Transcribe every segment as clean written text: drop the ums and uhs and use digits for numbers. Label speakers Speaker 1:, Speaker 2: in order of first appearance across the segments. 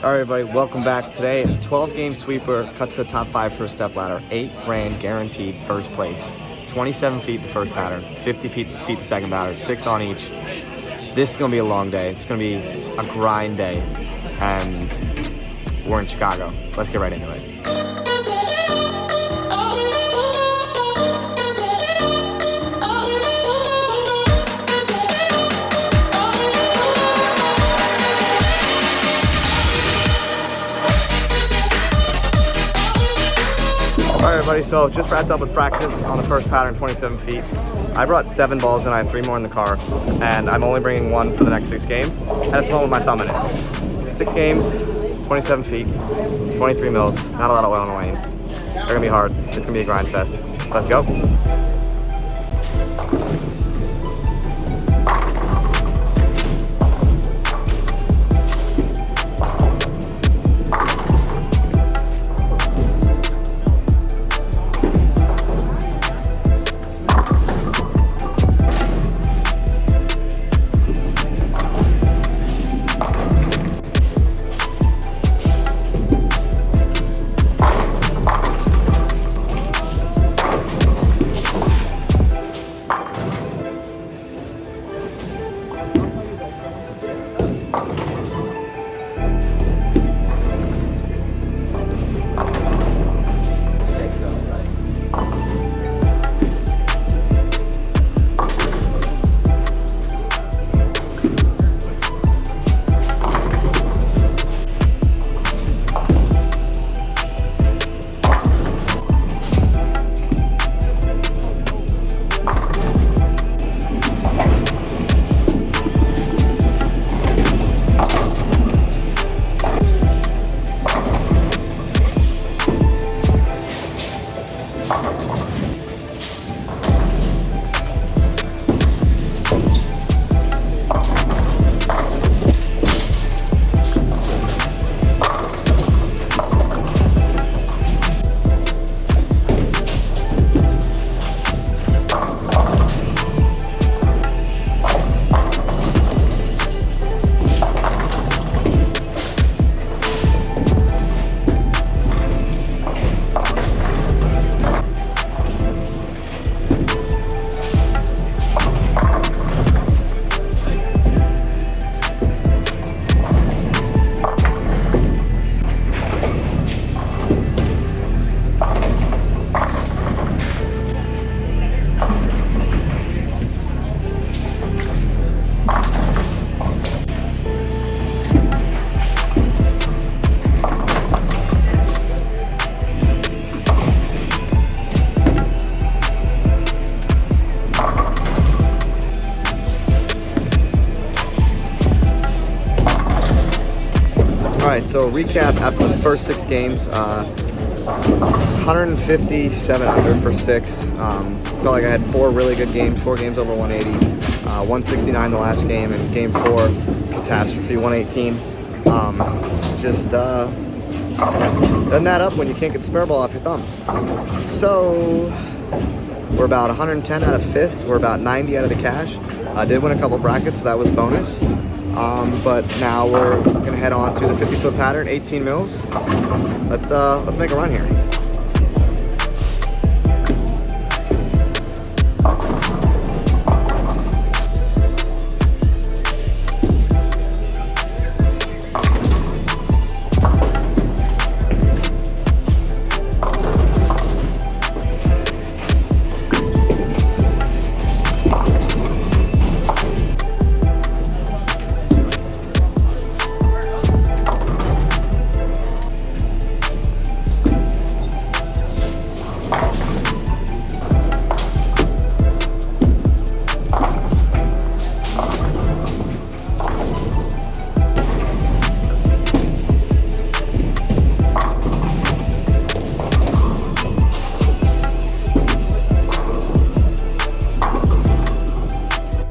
Speaker 1: All right, everybody, welcome back. Today, a 12-game sweeper cut to the top 5 for a step ladder. 8 grand guaranteed first place. 27 feet the first batter, 50 feet the second batter, 6 on each. This is going to be a long day. It's going to be a grind day, and we're in Chicago. Let's get right into it. Alright everybody, so just wrapped up with practice on the first pattern, 27 feet. I brought 7 balls and I have 3 more in the car, and I'm only bringing 1 for the next 6 games. And it's one with my thumb in it. 6 games, 27 feet, 23 mils, not a lot of oil in the lane. They're gonna be hard. It's gonna be a grind fest. Let's go. Alright, so recap after the first 6 games, 157 under for 6. Felt like I had 4 really good games, 4 games over 180, 169 the last game, and game 4, catastrophe, 118. Doesn't add up when you can't get the spare ball off your thumb. So, we're about 110 out of 5th, we're about 90 out of the cash. I did win a couple brackets, so that was bonus. But now we're gonna head on to the 50-foot pattern, 18 mils. Let's make a run here.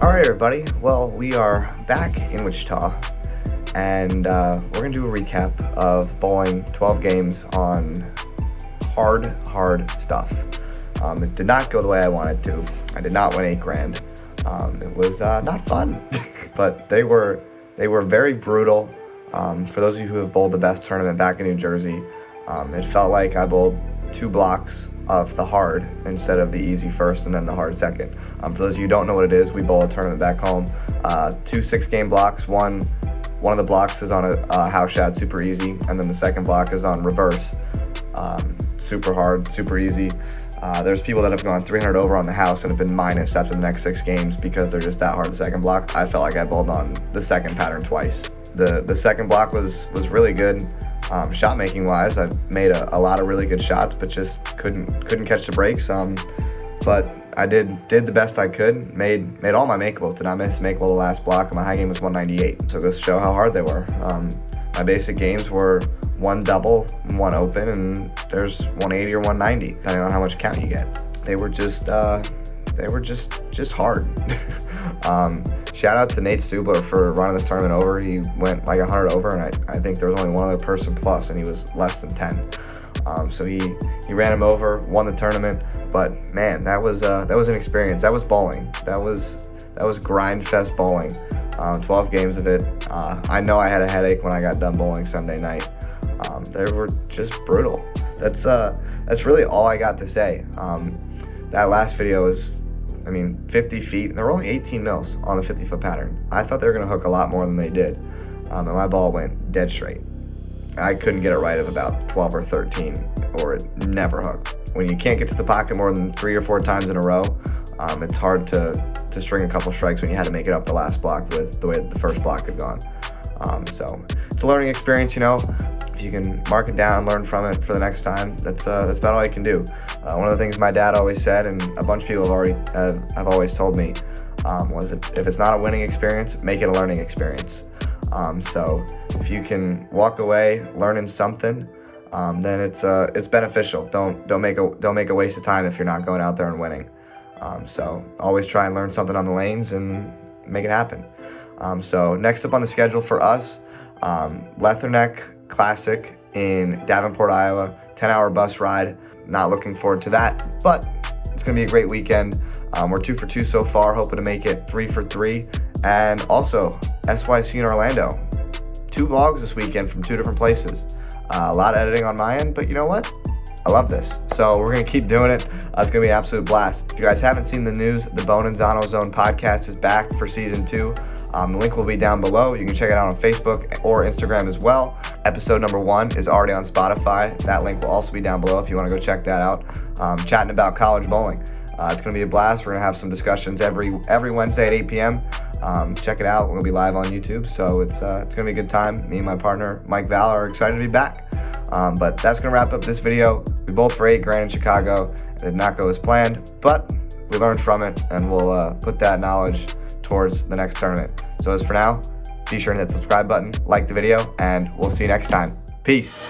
Speaker 1: Alright everybody, well, we are back in Wichita, and we're going to do a recap of bowling 12 games on hard stuff. It did not go the way I wanted to. I did not win 8 grand. It was not fun, but they were very brutal. For those of you who have bowled the best tournament back in New Jersey, it felt like I bowled 2 blocks of the hard instead of the easy first and then the hard second. For those of you who don't know what it is, we bowl a tournament back home. 2 6-game blocks. One of the blocks is on a house shot, super easy, and then the second block is on reverse, super hard, super easy. There's people that have gone 300 over on the house and have been minus after the next 6 games because they're just that hard the second block. I felt like I bowled on the second pattern twice. The second block was really good. Shot making wise, I've made a lot of really good shots, but just couldn't catch the breaks. But I did the best I could. Made all my makeables. Did not miss a makeable the last block, and my high game was 198. So it goes to show how hard they were. My basic games were 1 double, 1 open, and there's 180 or 190, depending on how much count you get. They were just hard. Shout out to Nate Stubler for running this tournament over. He went like 100 over, and I think there was only one other person plus, and he was less than 10. So he ran him over, won the tournament. But man, that was an experience. That was bowling. That was grind fest bowling. 12 games of it. I know I had a headache when I got done bowling Sunday night. They were just brutal. That's really all I got to say. That last video was, 50 feet. There were only 18 mils on the 50-foot pattern. I thought they were going to hook a lot more than they did. And my ball went dead straight. I couldn't get it right of about 12 or 13, or it never hooked. When you can't get to the pocket more than 3 or 4 times in a row, it's hard to string a couple strikes when you had to make it up the last block with the way the first block had gone. So it's a learning experience, If you can mark it down, learn from it for the next time, that's about all you can do. One of the things my dad always said, and a bunch of people have always told me, was if it's not a winning experience, make it a learning experience. So if you can walk away learning something, then it's beneficial. Don't make a waste of time if you're not going out there and winning. So always try and learn something on the lanes and make it happen. So next up on the schedule for us, Leatherneck Classic in Davenport, Iowa, 10-hour bus ride. Not looking forward to that, but it's gonna be a great weekend. We're 2 for 2 so far, hoping to make it 3 for 3. And also SYC in Orlando. 2 vlogs this weekend from 2 different places. A lot of editing on my end, but you know what? I love this. So we're going to keep doing it. It's going to be an absolute blast. If you guys haven't seen the news, the Bohn and Zano Zone podcast is back for season 2. The link will be down below. You can check it out on Facebook or Instagram as well. Episode number 1 is already on Spotify. That link will also be down below if you want to go check that out. Chatting about college bowling. It's going to be a blast. We're going to have some discussions every Wednesday at 8 p.m. Check it out. We're going to be live on YouTube. So it's going to be a good time. Me and my partner, Mike Val, are excited to be back. But that's going to wrap up this video. We bowled for 8 grand in Chicago. It did not go as planned, but we learned from it, and we'll put that knowledge towards the next tournament. So as for now, be sure to hit the subscribe button, like the video, and we'll see you next time. Peace.